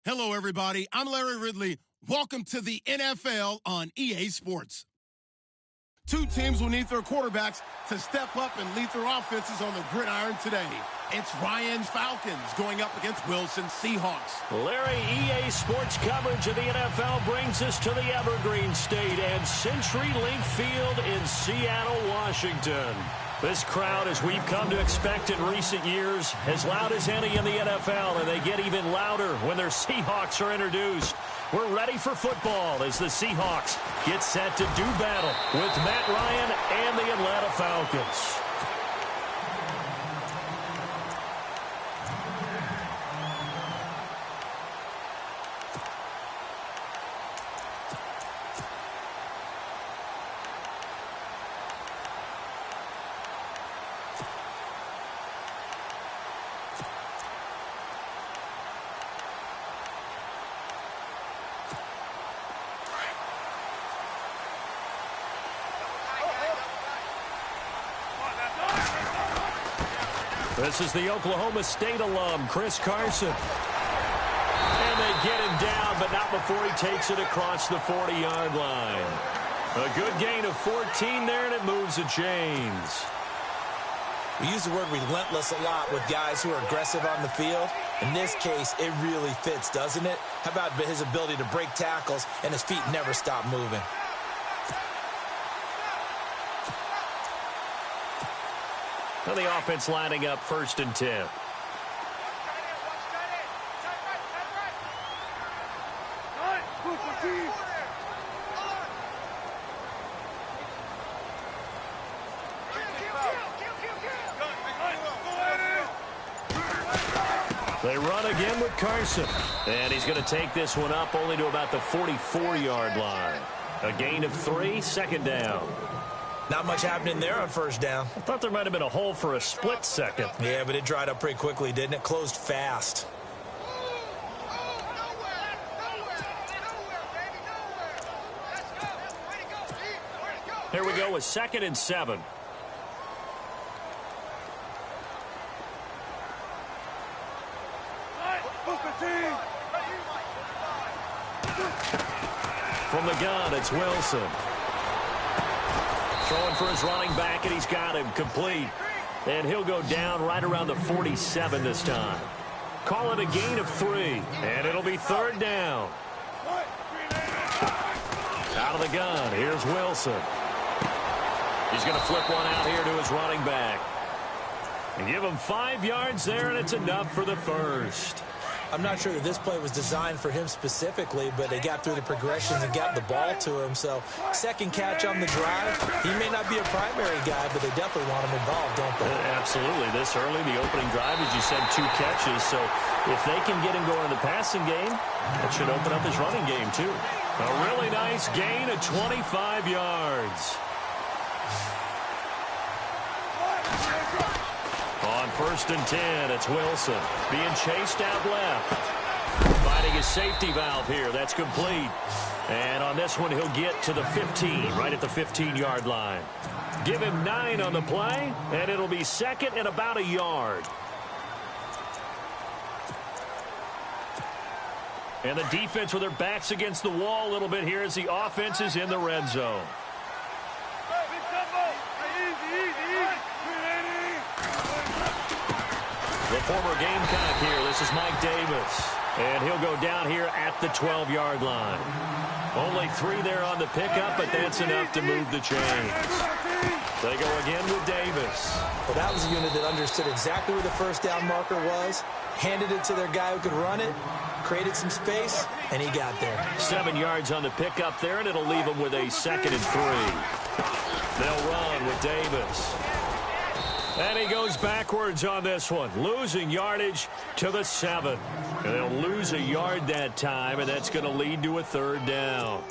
Hello, everybody. I'm Larry Ridley. Welcome to the NFL on EA Sports. Two teams will need their quarterbacks to step up and lead their offenses on the gridiron today. It's Ryan's Falcons going up against Wilson's Seahawks. Larry, EA Sports coverage of the NFL brings us to the Evergreen State and CenturyLink Field in Seattle, Washington. This crowd, as we've come to expect in recent years, as loud as any in the NFL, and they get even louder when their Seahawks are introduced. We're ready for football as the Seahawks get set to do battle with Matt Ryan and the Atlanta Falcons. This is the Oklahoma State alum, Chris Carson. And they get him down, but not before he takes it across the 40-yard line. A good gain of 14 there, and it moves the chains. We use the word relentless a lot with guys who are aggressive on the field. In this case, it really fits, doesn't it? How about his ability to break tackles and his feet never stop moving? Now the offense lining up 1st and 10. They run again with Carson. And he's going to take this one up only to about the 44-yard line. A gain of 3, 2nd down. Not much happening there on 1st down. I thought there might have been a hole for a split second. Yeah, but it dried up pretty quickly, didn't it? Closed fast. Here we go with 2nd and 7. From the gun, it's Wilson. Throwing for his running back, and he's got him complete. And he'll go down right around the 47 this time. Call it a gain of 3, and it'll be 3rd down. Out of the gun, here's Wilson. He's going to flip one out here to his running back. And give him 5 yards there, and it's enough for the first. I'm not sure that this play was designed for him specifically, but they got through the progressions and got the ball to him. So, second catch on the drive. He may not be a primary guy, but they definitely want him involved, don't they? Absolutely. This early, the opening drive, as you said, 2 catches. So, if they can get him going in the passing game, that should open up his running game, too. A really nice gain of 25 yards. On 1st and 10, it's Wilson being chased out left. Finding his safety valve here. That's complete. And on this one, he'll get to the 15, right at the 15-yard line. Give him 9 on the play, and it'll be 2nd and about a yard. And the defense with their backs against the wall a little bit here as the offense is in the red zone. The former Gamecock here. This is Mike Davis. And he'll go down here at the 12-yard line. Only 3 there on the pickup, but that's enough to move the chains. They go again with Davis. Well, that was a unit that understood exactly where the 1st down marker was, handed it to their guy who could run it, created some space, and he got there. 7 yards on the pickup there, and it'll leave them with a 2nd and 3. They'll run with Davis. And he goes backwards on this one, losing yardage to the 7. And they'll lose a yard that time, and that's going to lead to a 3rd down.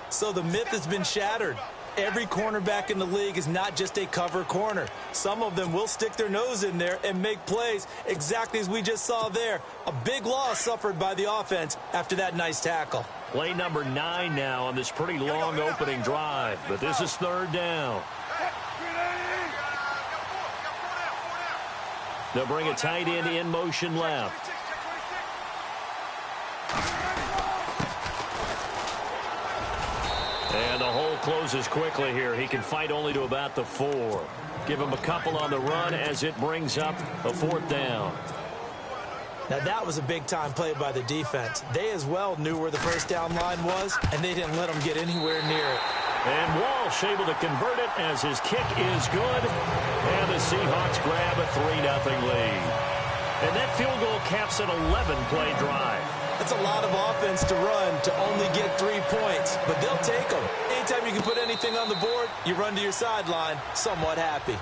So the myth has been shattered. Every cornerback in the league is not just a cover corner. Some of them will stick their nose in there and make plays exactly as we just saw there. A big loss suffered by the offense after that nice tackle. Play number 9 now on this pretty long opening drive, but this is 3rd down. They'll bring a tight end in motion left. And the hole closes quickly here. He can fight only to about the 4. Give him a couple on the run as it brings up a 4th down. Now, that was a big-time play by the defense. They as well knew where the first down line was, and they didn't let them get anywhere near it. And Walsh able to convert it as his kick is good. And the Seahawks grab a 3-0 lead. And that field goal caps an 11-play drive. That's a lot of offense to run to only get 3 points, but they'll take them. Anytime you can put anything on the board, you run to your sideline somewhat happy.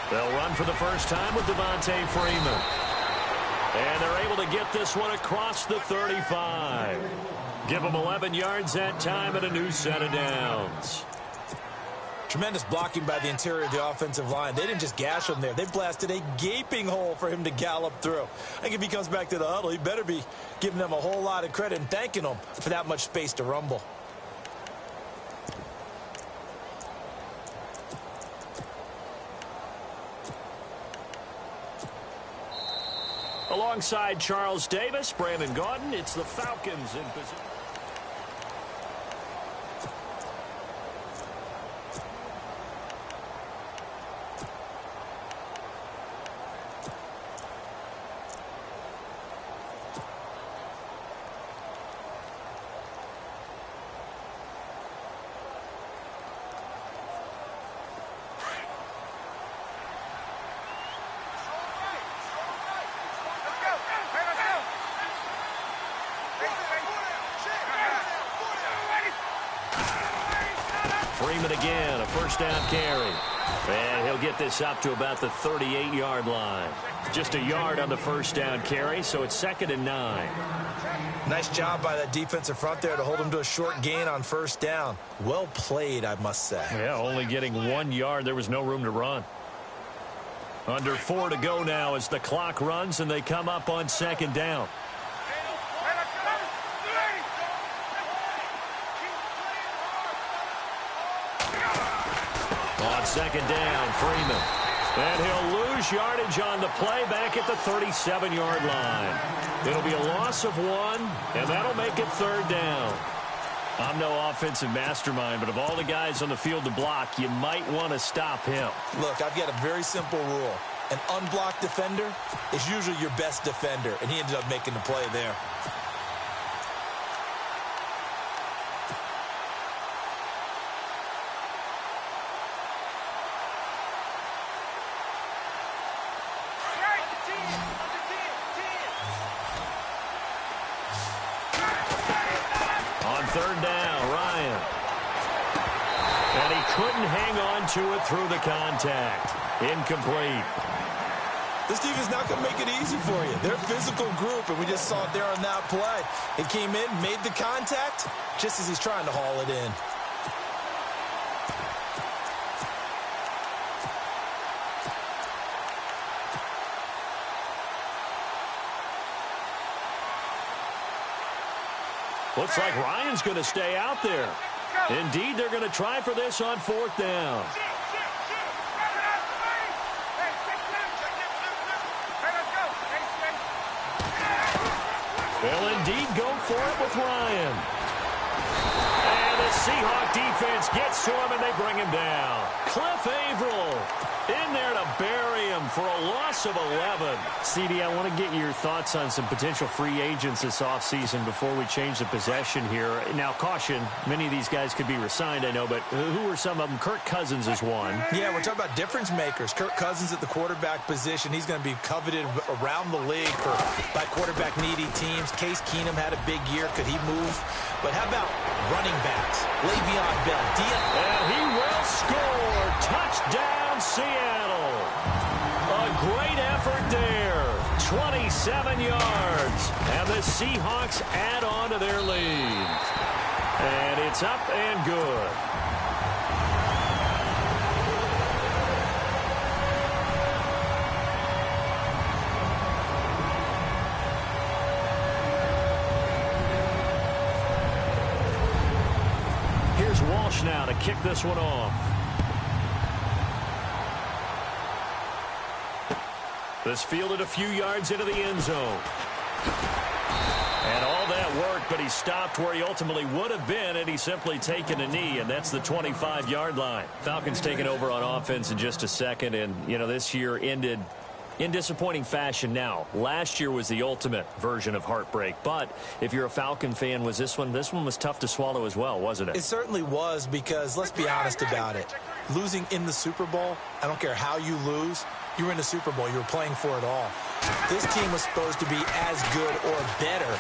They'll run for the first time with Devontae Freeman. And they're able to get this one across the 35. Give them 11 yards that time and a new set of downs. Tremendous blocking by the interior of the offensive line. They didn't just gash him there. They blasted a gaping hole for him to gallop through. I think if he comes back to the huddle, he better be giving them a whole lot of credit and thanking them for that much space to rumble. Alongside Charles Davis, Brandon Gaudin, it's the Falcons in position. Freeman again, a first down carry. And he'll get this up to about the 38-yard line. Just a yard on the first down carry, so it's 2nd and 9. Nice job by that defensive front there to hold him to a short gain on first down. Well played, I must say. Yeah, only getting 1 yard. There was no room to run. Under 4 to go now as the clock runs and they come up on 2nd down. On 2nd down, Freeman. And he'll lose yardage on the play back at the 37-yard line. It'll be a loss of 1, and that'll make it 3rd down. I'm no offensive mastermind, but of all the guys on the field to block, you might want to stop him. Look, I've got a very simple rule. An unblocked defender is usually your best defender, and he ended up making the play there. On 3rd down, Ryan. And he couldn't hang on to it through the contact. Incomplete. This defense not going to make it easy for you. They're a physical group, and we just saw it there on that play. It came in, made the contact, just as he's trying to haul it in. Looks like Ryan's going to stay out there. Indeed, they're going to try for this on 4th down. They'll indeed go for it with Ryan. And The Seahawk defense gets to him, and they bring him down. Cliff Averill in there to bury him for a loss of 11. CD, I want to get your thoughts on some potential free agents this offseason before we change the possession here. Now, caution, many of these guys could be re-signed, I know, but who are some of them? Kirk Cousins is one. Yeah, we're talking about difference makers. Kirk Cousins at the quarterback position. He's going to be coveted around the league by quarterback-needy teams. Case Keenum had a big year. Could he move? But how about running backs? Le'Veon Bell. And he will score. Touchdown, Seattle. A great effort there. 27 yards. And the Seahawks add on to their lead. And it's up and good. Here's Walsh now to kick this one off. This fielded a few yards into the end zone. And all that worked, but he stopped where he ultimately would have been had he simply taken a knee, and that's the 25-yard line. Falcons taking over on offense in just a second, and, you know, this year ended in disappointing fashion. Now, last year was the ultimate version of heartbreak, but if you're a Falcon fan, was this one was tough to swallow as well, wasn't it? It certainly was, because let's be honest about it. Losing in the Super Bowl, I don't care how you lose, you were in the Super Bowl. You were playing for it all. This team was supposed to be as good or better.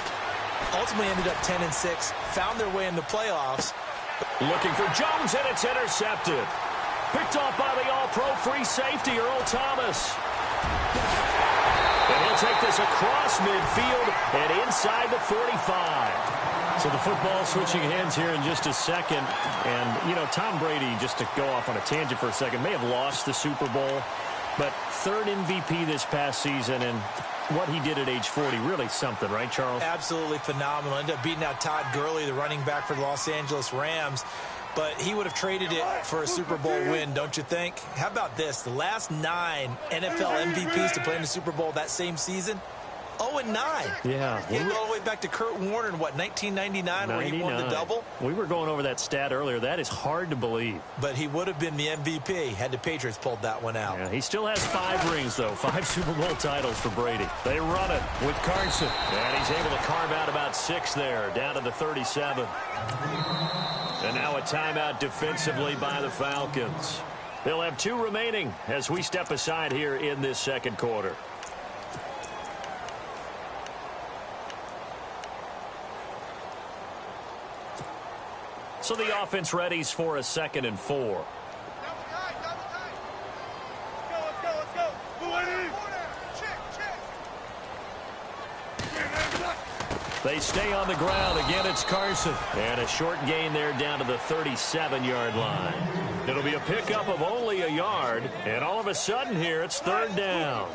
Ultimately ended up 10-6, found their way in the playoffs. Looking for Jones, and it's intercepted. Picked off by the all-pro free safety, Earl Thomas. And he'll take this across midfield and inside the 45. So the football switching hands here in just a second. And, you know, Tom Brady, just to go off on a tangent for a second, may have lost the Super Bowl. But third MVP this past season, and what he did at age 40, really something, right, Charles? Absolutely phenomenal. Ended up beating out Todd Gurley, the running back for the Los Angeles Rams. But he would have traded it for a Super Bowl win, don't you think? How about this? The last 9 NFL MVPs to play in the Super Bowl that same season, 0-9. Yeah. You go all the way back to Kurt Warner in, what, 1999, where he won the double? We were going over that stat earlier. That is hard to believe. But he would have been the MVP had the Patriots pulled that one out. Yeah, he still has 5 rings, though. 5 Super Bowl titles for Brady. They run it with Carson. And he's able to carve out about 6 there, down to the 37. And now a timeout defensively by the Falcons. They'll have 2 remaining as we step aside here in this second quarter. So the offense readies for a 2nd and 4. They stay on the ground. Again, it's Carson. And a short gain there down to the 37-yard line. It'll be a pickup of only a yard. And all of a sudden here, it's 3rd down.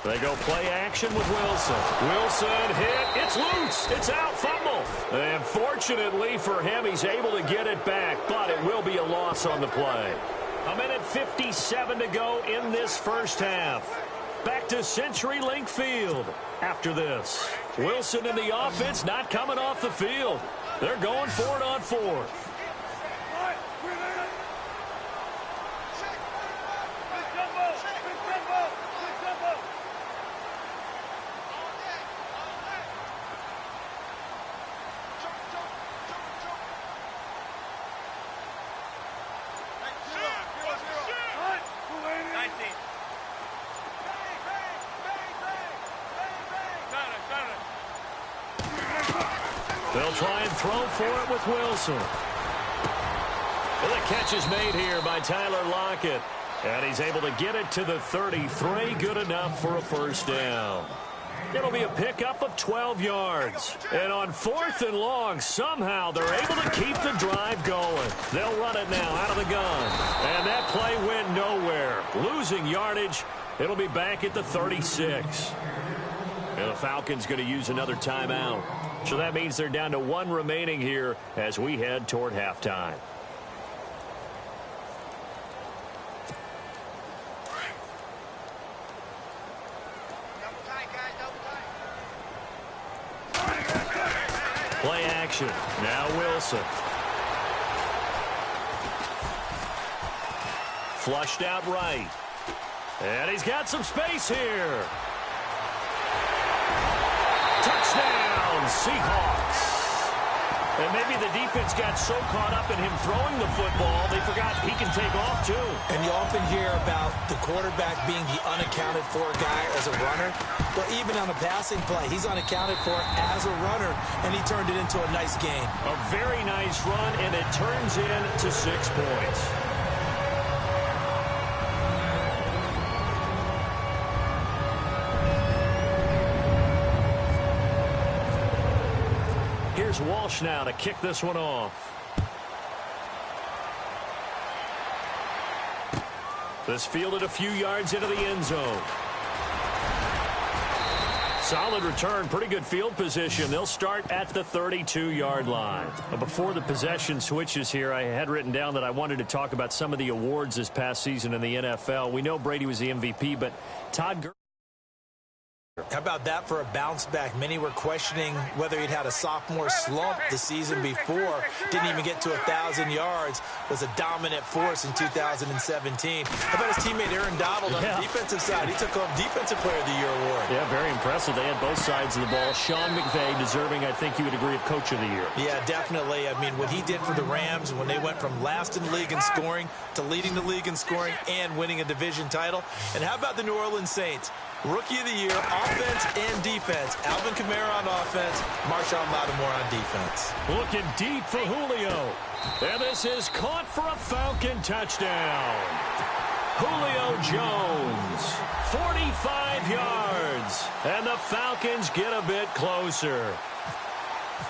They go play action with Wilson. Wilson hit. It's loose. It's out. Fumble. And fortunately for him, he's able to get it back, but it will be a loss on the play. 1:57 to go in this first half. Back to CenturyLink Field after this. Wilson and the offense not coming off the field. They're going for it on 4th. They'll try and throw for it with Wilson. Well, the catch is made here by Tyler Lockett. And he's able to get it to the 33. Good enough for a 1st down. It'll be a pickup of 12 yards. And on 4th and long, somehow they're able to keep the drive going. They'll run it now out of the gun. And that play went nowhere. Losing yardage. It'll be back at the 36. And the Falcons going to use another timeout. So that means they're down to one remaining here as we head toward halftime. Play action. Now Wilson. Flushed out right. And he's got some space here. Touchdown, Seahawks. And maybe the defense got so caught up in him throwing the football, they forgot he can take off too. And you often hear about the quarterback being the unaccounted for guy as a runner. But even on a passing play, he's unaccounted for as a runner, and he turned it into a nice game. A very nice run, and it turns into 6 points. Here's Walsh now to kick this one off. This fielded a few yards into the end zone. Solid return, pretty good field position. They'll start at the 32-yard line. But before the possession switches here, I had written down that I wanted to talk about some of the awards this past season in the NFL. We know Brady was the MVP, but Todd Gurley. How about that for a bounce back? Many were questioning whether he'd had a sophomore slump the season before. Didn't even get to 1,000 yards. Was a dominant force in 2017. How about his teammate Aaron Donald on the defensive side? He took home Defensive Player of the Year award. Yeah, very impressive. They had both sides of the ball. Sean McVay deserving, I think you would agree, of Coach of the Year. Yeah, definitely. I mean, what he did for the Rams when they went from last in the league in scoring to leading the league in scoring and winning a division title. And how about the New Orleans Saints? Rookie of the Year, offense and defense. Alvin Kamara on offense, Marshawn Lattimore on defense. Looking deep for Julio. And this is caught for a Falcon touchdown. Julio Jones, 45 yards. And the Falcons get a bit closer.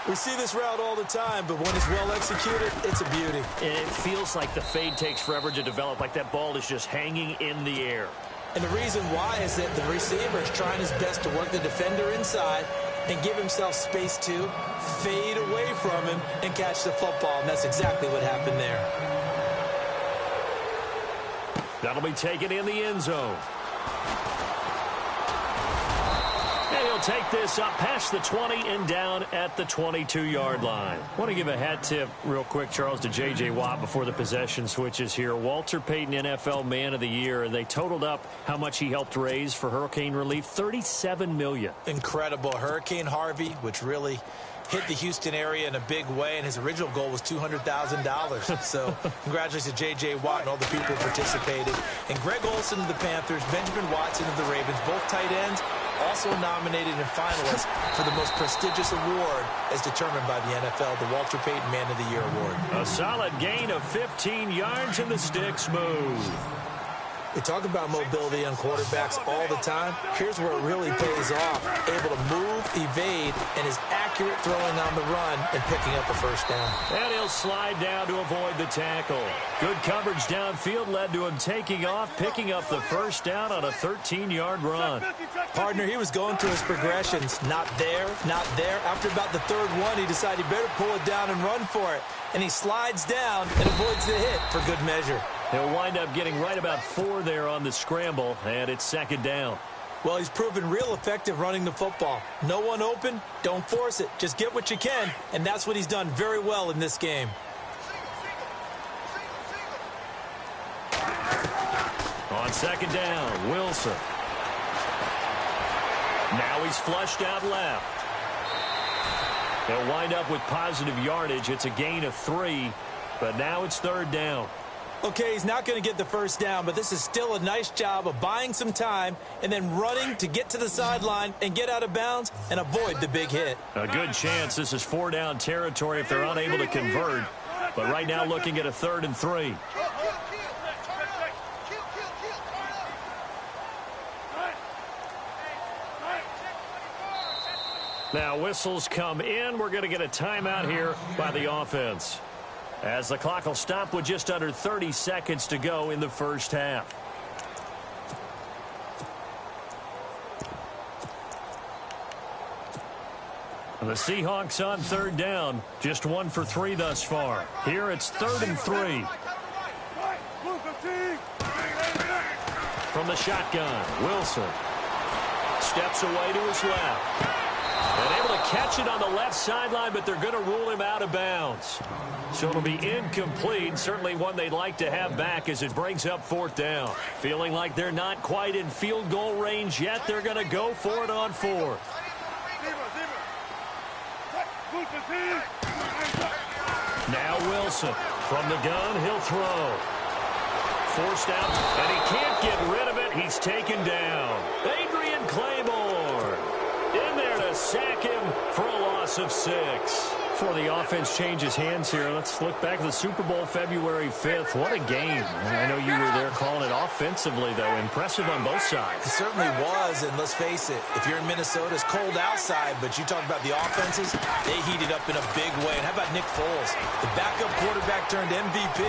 We see this route all the time, but when it's well executed, it's a beauty. It feels like the fade takes forever to develop, like that ball is just hanging in the air. And the reason why is that the receiver is trying his best to work the defender inside and give himself space to fade away from him and catch the football. And that's exactly what happened there. That'll be taken in the end zone. And he'll take this up past the 20 and down at the 22-yard line. I want to give a hat tip real quick, Charles, to J.J. Watt before the possession switches here. Walter Payton, NFL Man of the Year, and they totaled up how much he helped raise for hurricane relief, $37 million. Incredible. Hurricane Harvey, which really hit the Houston area in a big way, and his original goal was $200,000. So congratulations to J.J. Watt and all the people who participated. And Greg Olsen of the Panthers, Benjamin Watson of the Ravens, both tight ends, also nominated and finalists for the most prestigious award as determined by the NFL, the Walter Payton Man of the Year Award. A solid gain of 15 yards and the sticks move. We talk about mobility on quarterbacks all the time. Here's where it really pays off. Able to move, evade, and is accurate throwing on the run and picking up a first down. And he'll slide down to avoid the tackle. Good coverage downfield led to him taking off, picking up the first down on a 13-yard run. Partner, he was going through his progressions. Not there, not there. After about the third one, he decided he better pull it down and run for it. And he slides down and avoids the hit for good measure. He'll wind up getting right about 4 there on the scramble, and it's second down. Well, he's proven real effective running the football. No one open, don't force it. Just get what you can, and that's what he's done very well in this game. On second down, Wilson. Now he's flushed out left. He'll wind up with positive yardage. It's a gain of 3, but now it's third down. Okay, he's not going to get the first down, but this is still a nice job of buying some time and then running to get to the sideline and get out of bounds and avoid the big hit. A good chance this is 4-down territory if they're unable to convert. But right now looking at a 3rd and 3. Now whistles come in. We're going to get a timeout here by the offense, as the clock will stop with just under 30 seconds to go in the first half. The Seahawks on third down. Just 1 for 3 thus far. Here it's 3rd and 3. From the shotgun, Wilson steps away to his left. And able to catch it on the left sideline, but they're going to rule him out of bounds. So it'll be incomplete. Certainly one they'd like to have back as it brings up 4th down. Feeling like they're not quite in field goal range yet. They're going to go for it on 4th. Now Wilson from the gun, he'll throw. Forced out, and he can't get rid of it. He's taken down. Adrian Claymore in there to sack him for a loss of 6. Before the offense changes hands here, let's look back at the Super Bowl February 5th. What a game. I know you were there calling it offensively, though. Impressive on both sides. It certainly was, and let's face it, if you're in Minnesota, it's cold outside, but you talk about the offenses, they heated up in a big way. And how about Nick Foles? The backup quarterback turned MVP,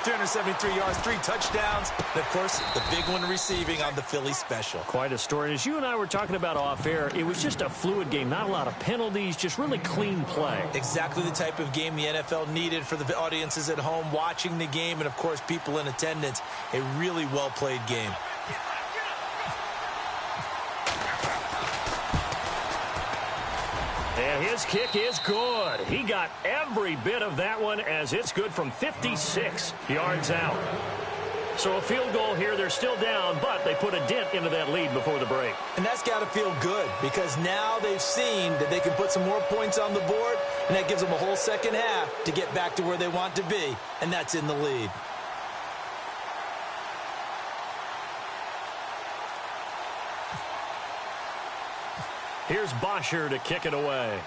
373 yards, 3 touchdowns, and, of course, the big one receiving on the Philly special. Quite a story. And as you and I were talking about off air, it was just a fluid game, not a lot of penalties, just really clean play. Exactly the type of game the NFL needed for the audiences at home watching the game and, of course, people in attendance. A really well-played game. And his kick is good. He got every bit of that one as it's good from 56 yards out. So a field goal here, they're still down, but they put a dent into that lead before the break. And that's got to feel good because now they've seen that they can put some more points on the board, and that gives them a whole second half to get back to where they want to be, and that's in the lead. Here's Bosher to kick it away.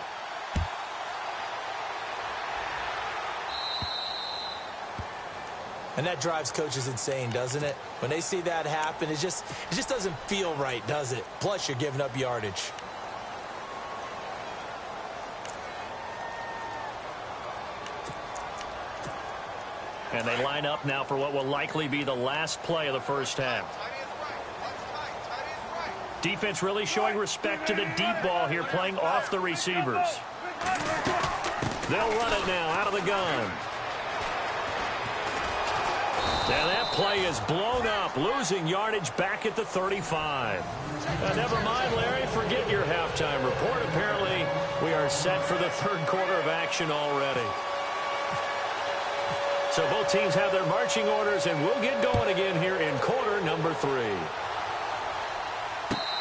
And that drives coaches insane, doesn't it? When they see that happen, it just doesn't feel right, does it? Plus, you're giving up yardage. And they line up now for what will likely be the last play of the first half. Defense really showing respect to the deep ball here, playing off the receivers. They'll run it now out of the gun. And that play is blown up, losing yardage back at the 35. Never mind, Larry, forget your halftime report. Apparently, we are set for the 3rd quarter of action already. So both teams have their marching orders, and we'll get going again here in quarter number 3.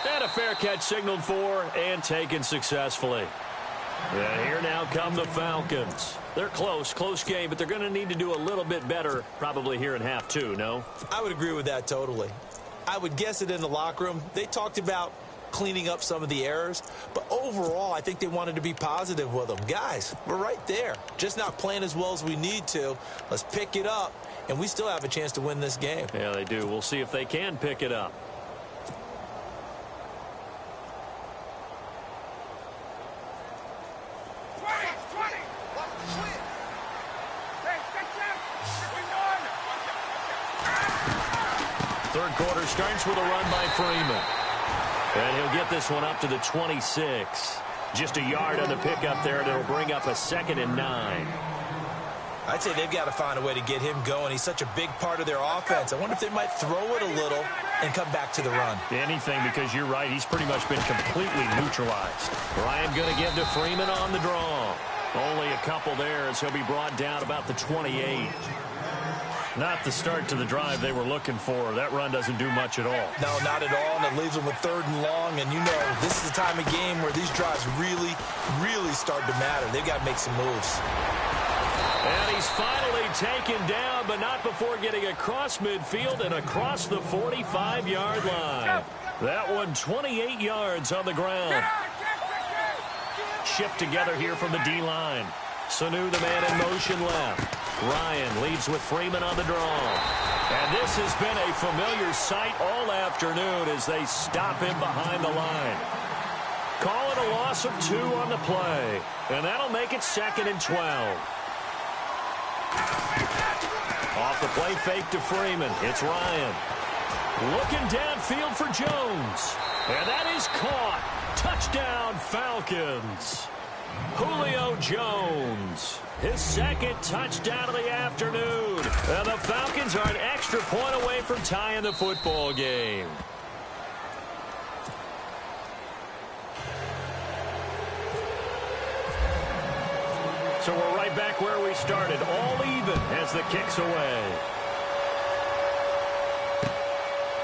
And a fair catch signaled for and taken successfully. And here now come the Falcons. They're close game, but they're going to need to do a little bit better probably here in half 2, no? I would agree with that totally. I would guess it in the locker room. They talked about cleaning up some of the errors, but overall, I think they wanted to be positive with them. Guys, we're right there. Just not playing as well as we need to. Let's pick it up, and we still have a chance to win this game. Yeah, they do. We'll see if they can pick it up. Third quarter starts with a run by Freeman. And he'll get this one up to the 26. Just a yard on the pickup there, and it'll bring up a 2nd and 9. I'd say they've got to find a way to get him going. He's such a big part of their offense. I wonder if they might throw it a little and come back to the run. Anything, because you're right. He's pretty much been completely neutralized. Ryan going to give to Freeman on the draw. Only a couple there as he'll be brought down about the 28. Not the start to the drive they were looking for. That run doesn't do much at all. No, not at all, and it leaves them with 3rd and long. And you know, this is the time of game where these drives really start to matter. They've got to make some moves. And he's finally taken down, but not before getting across midfield and across the 45-yard line. That one 28 yards on the ground. Shift together here from the D-line. Sanu, the man in motion left. Ryan leads with Freeman on the draw. And this has been a familiar sight all afternoon as they stop him behind the line. Call it a loss of 2 on the play. And that'll make it 2nd and 12. Off the play fake to Freeman. It's Ryan. Looking downfield for Jones. And that is caught. Touchdown, Falcons. Julio Jones, his second touchdown of the afternoon. And the Falcons are an extra point away from tying the football game. So we're right back where we started, all even as the kick's away.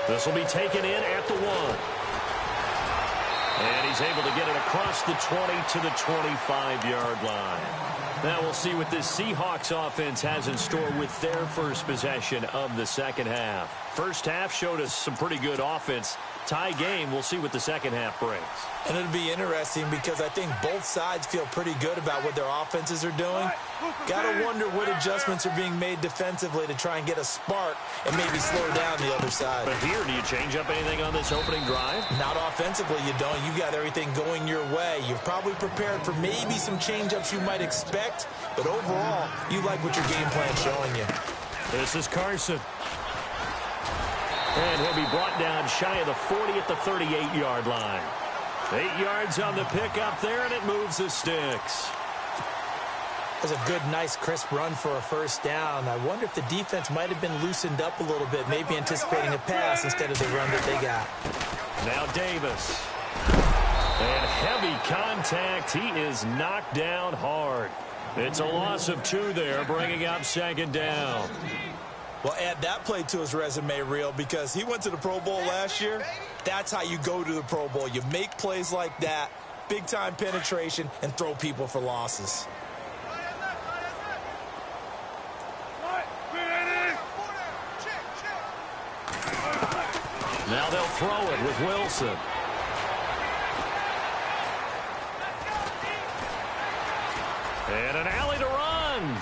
This will be taken in at the 1. And he's able to get it across the 20 to the 25-yard line. Now we'll see what this Seahawks offense has in store with their first possession of the second half. First half showed us some pretty good offense. Tie game, we'll see what the second half brings. And it'll be interesting because I think both sides feel pretty good about what their offenses are doing. Got to wonder what adjustments are being made defensively to try and get a spark and maybe slow down the other side. But here, do you change up anything on this opening drive? Not offensively, you don't. You got everything going your way. You've probably prepared for maybe some change-ups you might expect, but overall, you like what your game plan's showing you. This is Carson. And he'll be brought down shy of the 40 at the 38-yard line. 8 yards on the pickup there, and it moves the sticks. That's a good, nice, crisp run for a first down. I wonder if the defense might have been loosened up a little bit, maybe anticipating a pass instead of the run that they got. Now Davis. And heavy contact. He is knocked down hard. It's a loss of 2 there, bringing up second down. Well, add that play to his resume reel because he went to the Pro Bowl last year. That's how you go to the Pro Bowl. You make plays like that, big-time penetration, and throw people for losses. Now they'll throw it with Wilson. And an alley to run.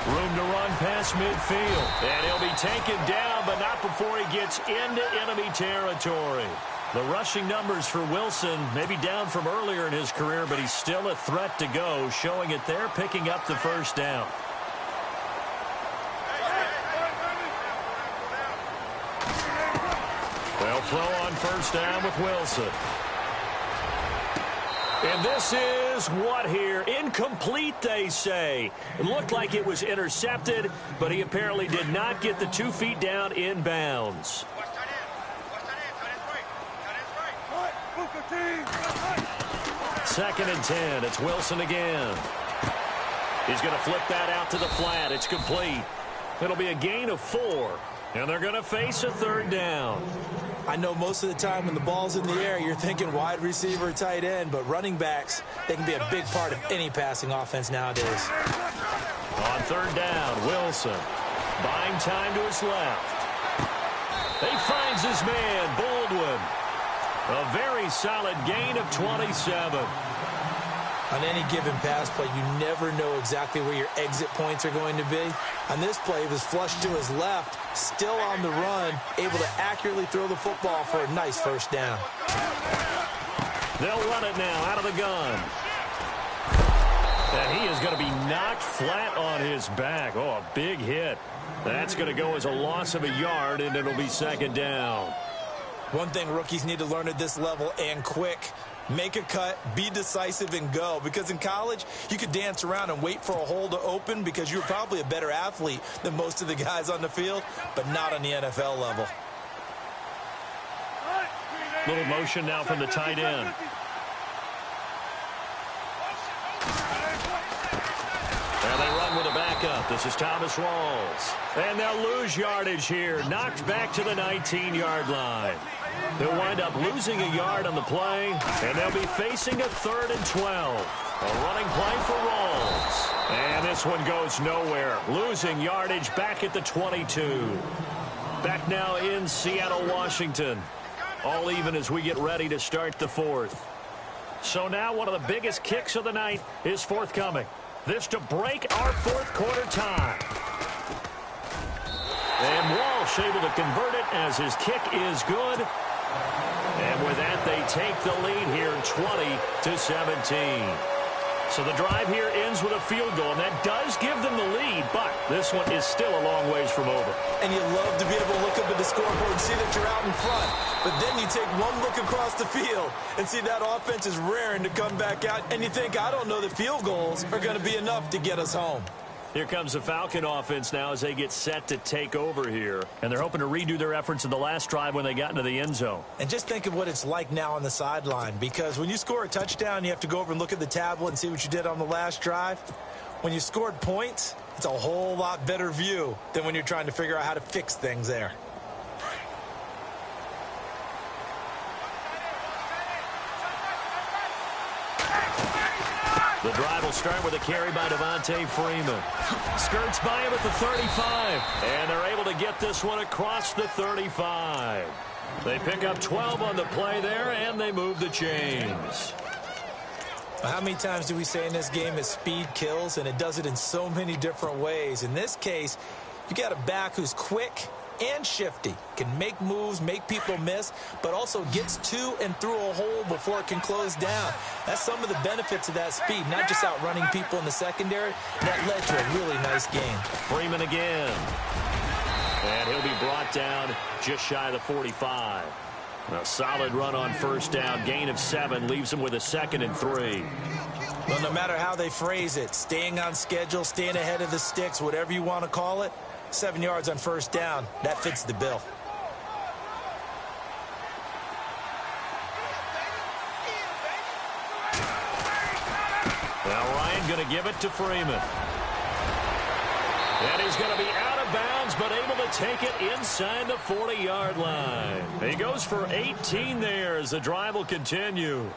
Room to run past midfield. And he'll be taken down, but not before he gets into enemy territory. The rushing numbers for Wilson may be down from earlier in his career, but he's still a threat to go, showing it there, picking up the first down. They'll throw on first down with Wilson. And this is what here? Incomplete, they say. It looked like it was intercepted, but he apparently did not get the 2 feet down in bounds. Second and 10. It's Wilson again. He's going to flip that out to the flat. It's complete. It'll be a gain of 4. And they're going to face a third down. I know most of the time when the ball's in the air, you're thinking wide receiver, tight end, but running backs, they can be a big part of any passing offense nowadays. On third down, Wilson. Buying time to his left. He finds his man, Baldwin. A very solid gain of 27. On any given pass play, you never know exactly where your exit points are going to be. On this play, he was flushed to his left, still on the run, able to accurately throw the football for a nice first down. They'll run it now out of the gun. And he is going to be knocked flat on his back. Oh, a big hit. That's going to go as a loss of a yard, and it'll be second down. One thing rookies need to learn at this level, and quick, make a cut, be decisive, and go. Because in college, you could dance around and wait for a hole to open because you're probably a better athlete than most of the guys on the field, but not on the NFL level. Little motion now from the tight end. And they run with a backup. This is Thomas Rawls. And they'll lose yardage here. Knocked back to the 19-yard line. They'll wind up losing a yard on the play, and they'll be facing a 3rd and 12. A running play for Rawls. And this one goes nowhere. Losing yardage back at the 22. Back now in Seattle, Washington. All even as we get ready to start the 4th. So now one of the biggest kicks of the night is forthcoming. This to break our 4th quarter tie. And Walsh able to convert it as his kick is good. And with that, they take the lead here 20-17. So the drive here ends with a field goal, and that does give them the lead, but this one is still a long ways from over. And you love to be able to look up at the scoreboard and see that you're out in front. But then you take one look across the field and see that offense is raring to come back out, and you think, I don't know that field goals are going to be enough to get us home. Here comes the Falcon offense now as they get set to take over here. And they're hoping to redo their efforts in the last drive when they got into the end zone. And just think of what it's like now on the sideline, because when you score a touchdown, you have to go over and look at the tablet and see what you did on the last drive. When you scored points, it's a whole lot better view than when you're trying to figure out how to fix things there. The drive will start with a carry by Devontae Freeman. Skirts by him at the 35. And they're able to get this one across the 35. They pick up 12 on the play there, and they move the chains. How many times do we say in this game that speed kills, and it does it in so many different ways? In this case, you got a back who's quick and shifty, can make moves, make people miss, but also gets to and through a hole before it can close down. That's some of the benefits of that speed, not just outrunning people in the secondary. That led to a really nice game. Freeman again. And he'll be brought down just shy of the 45. A solid run on first down. Gain of 7 leaves him with a 2nd and 3. Well, no matter how they phrase it, staying on schedule, staying ahead of the sticks, whatever you want to call it, 7 yards on first down, that fits the bill. Now Ryan going to give it to Freeman. And he's going to be out of bounds, but able to take it inside the 40-yard line. He goes for 18 there as the drive will continue.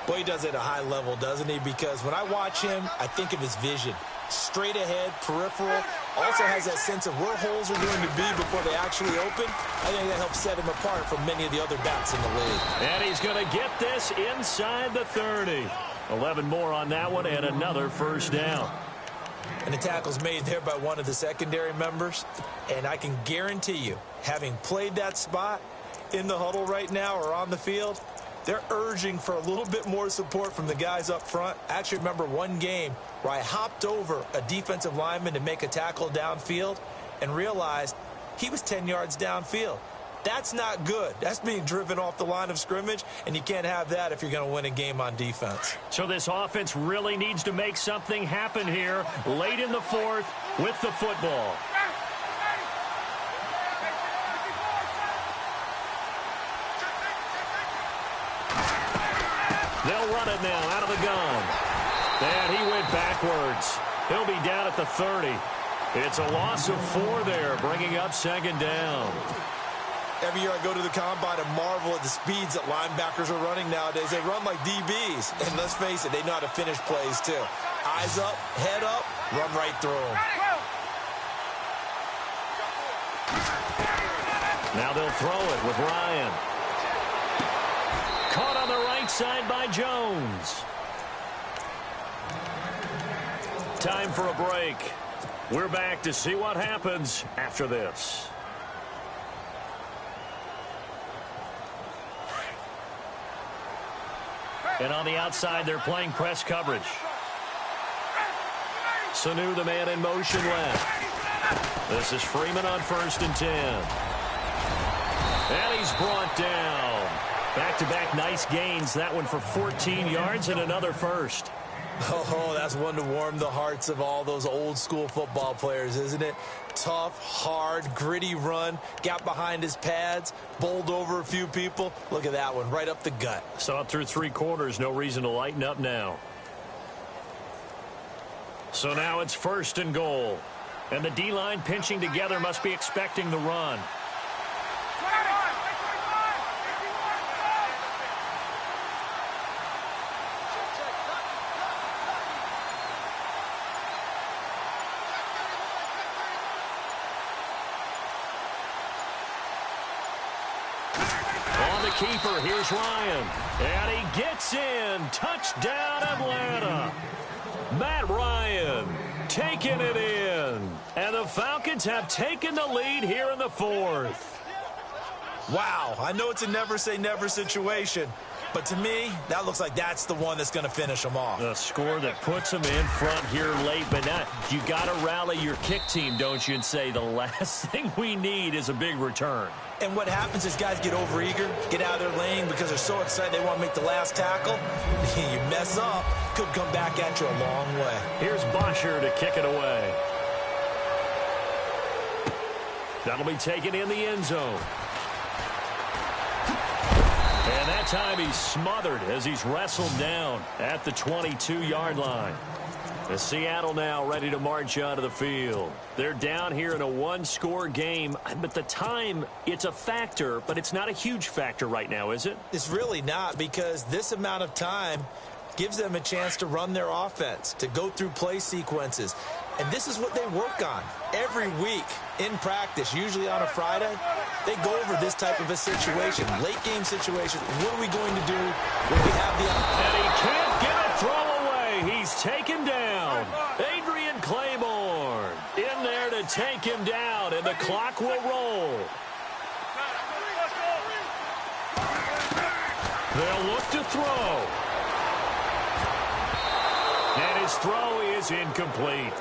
Boy, he does it at a high level, doesn't he? Because when I watch him, I think of his vision. Straight ahead, peripheral, also has that sense of where holes are going to be before they actually open. I think that helps set him apart from many of the other backs in the league. And he's going to get this inside the 30. 11 more on that one and another first down. And the tackle's made there by one of the secondary members. And I can guarantee you, having played that spot in the huddle right now or on the field, they're urging for a little bit more support from the guys up front. I actually remember one game where I hopped over a defensive lineman to make a tackle downfield and realized he was 10 yards downfield. That's not good. That's being driven off the line of scrimmage, and you can't have that if you're going to win a game on defense. So this offense really needs to make something happen here late in the 4th with the football. They'll run it now out of the gun. And he went backwards. He'll be down at the 30. It's a loss of 4 there, bringing up 2nd down. Every year I go to the combine and marvel at the speeds that linebackers are running nowadays. They run like DBs. And let's face it, they know how to finish plays too. Eyes up, head up, run right through them. Now they'll throw it with Ryan. Caught on the right side by Jones. Time for a break. We're back to see what happens after this. And on the outside, they're playing press coverage. Sanu, the man in motion left. This is Freeman on 1st and 10. And he's brought down. Back-to-back nice gains. That one for 14 yards and another first. Oh, that's one to warm the hearts of all those old-school football players, isn't it? Tough, hard, gritty run. Got behind his pads, bowled over a few people. Look at that one, right up the gut. Saw it through 3 quarters. No reason to lighten up now. So now it's 1st and goal. And the D-line pinching together must be expecting the run. Keeper, here's Ryan, and he gets in. Touchdown, Atlanta. Matt Ryan taking it in, and the Falcons have taken the lead here in the 4th. Wow, I know it's a never say never situation, But to me, that looks like that's the one that's going to finish them off. The score that puts them in front here late, but not. You got to rally your kick team, don't you, and say the last thing we need is a big return. And what happens is guys get overeager, get out of their lane because they're so excited they want to make the last tackle. You mess up, could come back at you a long way. Here's Bosher to kick it away. That'll be taken in the end zone. And that time he's smothered as he's wrestled down at the 22-yard line. The Seattle now ready to march onto the field. They're down here in a one-score game, but the time, it's a factor, but it's not a huge factor right now, is it? It's really not, because this amount of time gives them a chance to run their offense, to go through play sequences. And this is what they work on every week in practice, usually on a Friday. They go over this type of a situation, late-game situation. What are we going to do when we have the... And he can't get a throw away. He's taken down. Adrian Claiborne in there to take him down, and the clock will roll. They'll look to throw. And his throw is incomplete.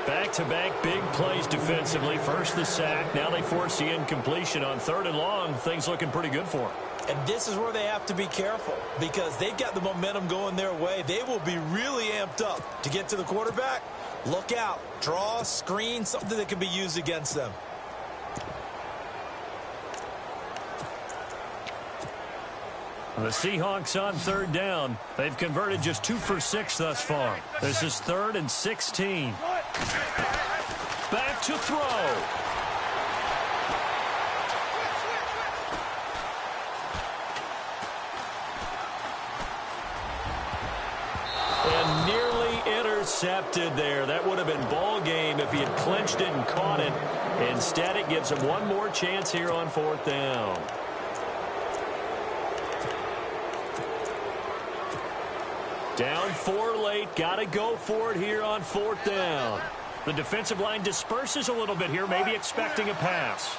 Back-to-back big plays defensively. First the sack. Now they force the incompletion on 3rd and long. Things looking pretty good for them. And this is where they have to be careful, because they've got the momentum going their way. They will be really amped up to get to the quarterback. Look out. Draw, screen, something that can be used against them. The Seahawks on 3rd down. They've converted just 2 for 6 thus far. This is 3rd and 16. Back to throw. And nearly intercepted there. That would have been ball game if he had clinched it and caught it. Instead, it gives him one more chance here on 4th down. Down 4 late. Got to go for it here on 4th down. The defensive line disperses a little bit here, maybe expecting a pass.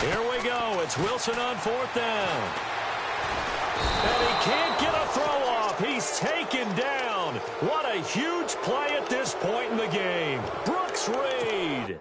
Here we go. It's Wilson on 4th down. And he can't get a throw off. He's taken down. What a huge play at this point in the game. Brooks Reed.